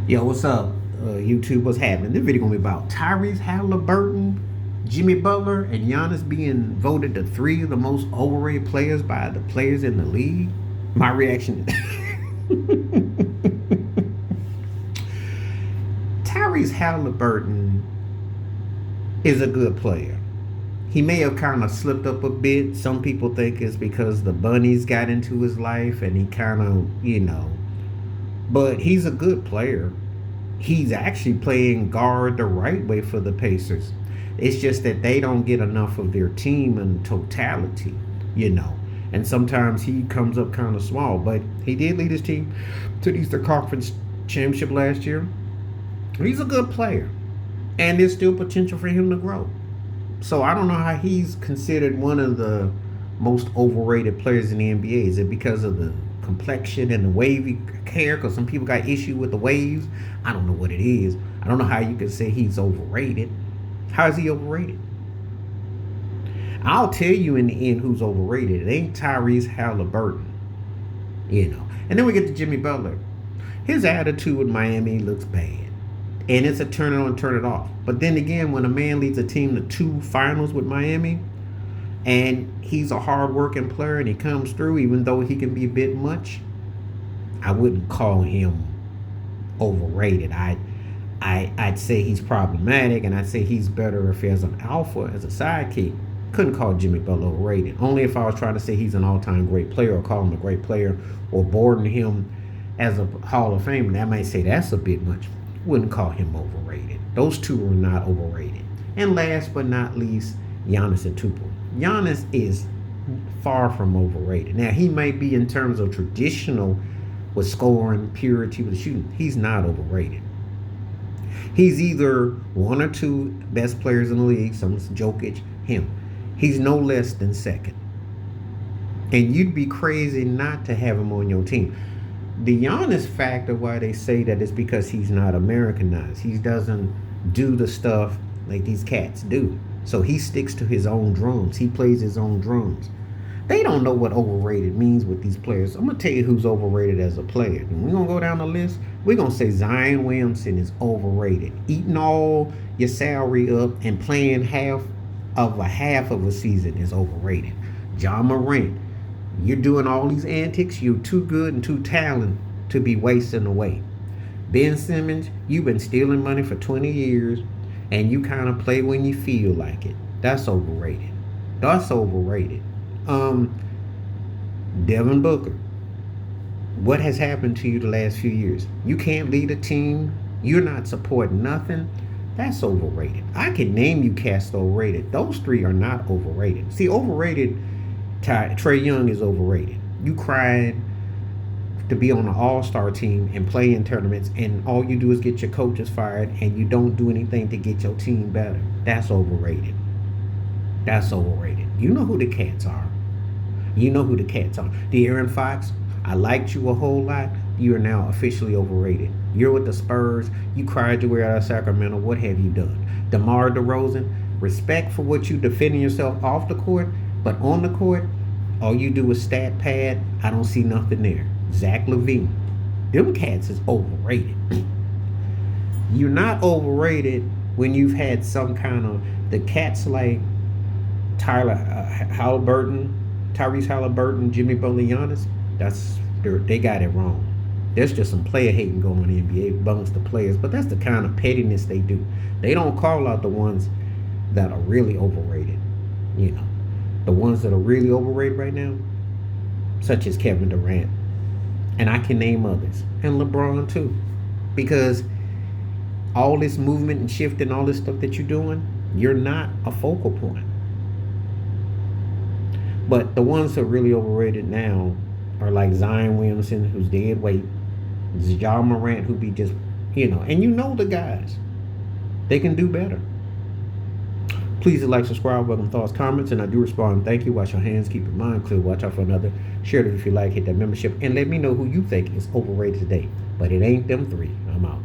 Yo, what's up, YouTube? What's happening? This video gonna be about Tyrese Halliburton, Jimmy Butler, and Giannis being voted the three of the most overrated players by the players in the league. My reaction: Tyrese Halliburton is a good player. He may have kind of slipped up a bit. Some people think it's because the bunnies got into his life and he kind of, but he's a good player. He's actually playing guard the right way for the Pacers. It's just that they don't get enough of their team in totality, you know. And sometimes he comes up kind of small, but he did lead his team to the Eastern Conference Championship last year. He's a good player, and there's still potential for him to grow. So I don't know how he's considered one of the most overrated players in the NBA. Is it because of the complexion and the wavy hair? Because some people got issue with the waves. I don't know what it is. I don't know how you can say he's overrated. How is he overrated? I'll tell you in the end who's overrated. It ain't Tyrese Halliburton. And then we get to Jimmy Butler. His attitude with Miami looks bad. And it's a turn it on, turn it off. But then again, when a man leads a team to two finals with Miami, and he's a hard-working player and he comes through, even though he can be a bit much, I wouldn't call him overrated. I'd say he's problematic, and I'd say he's better if as an alpha, as a sidekick. Couldn't call Jimmy Butler overrated. Only if I was trying to say he's an all-time great player or call him a great player or boarding him as a Hall of Famer. I might say that's a bit much. Wouldn't call him overrated. Those two are not overrated. And last but not least, Giannis Antetokounmpo. Giannis is far from overrated. Now, he might be in terms of traditional with scoring, purity with shooting. He's not overrated. He's either one or two best players in the league. Someone's Jokic, him. He's no less than second. And you'd be crazy not to have him on your team. The Giannis factor, why they say that, is because he's not Americanized. He doesn't do the stuff like these cats do. So he sticks to his own drums. He plays his own drums. They don't know what overrated means with these players. I'm going to tell you who's overrated as a player. And we're going to go down the list. We're going to say Zion Williamson is overrated. Eating all your salary up and playing half of a season is overrated. Ja Morant, you're doing all these antics. You're too good and too talented to be wasting away. Ben Simmons, you've been stealing money for 20 years, and you kind of play when you feel like it. That's overrated. That's overrated. Devin Booker, what has happened to you the last few years? You can't lead a team. You're not supporting nothing. That's overrated. I can name you cast overrated. Those three are not overrated. See, overrated, Trae Young is overrated. You cried to be on an all-star team and play in tournaments, and all you do is get your coaches fired, and you don't do anything to get your team better. That's overrated. That's overrated. You know who the cats are. You know who the cats are. De'Aaron Fox, I liked you a whole lot. You are now officially overrated. You're with the Spurs. You cried your way out of Sacramento. What have you done? DeMar DeRozan, respect for what you defending yourself off the court, but on the court, all you do is stat pad. I don't see nothing there. Zach LaVine, them cats is overrated. You're not overrated when you've had some kind of the cats like Tyrese Halliburton, Jimmy Butler, Giannis. They got it wrong. There's just some player hating going on in the NBA amongst the players, but that's the kind of pettiness they do. They don't call out the ones that are really overrated. The ones that are really overrated right now, such as Kevin Durant, and I can name others, and LeBron too, because all this movement and shifting, all this stuff that you're doing, you're not a focal point. But the ones that are really overrated now are like Zion Williamson, who's dead weight, Ja Morant, who be just, and the guys. They can do better. Please like, subscribe, welcome thoughts, comments, and I do respond. Thank you. Wash your hands, keep your mind clear, watch out for another. Share it if you like, hit that membership, and let me know who you think is overrated today. But it ain't them three. I'm out.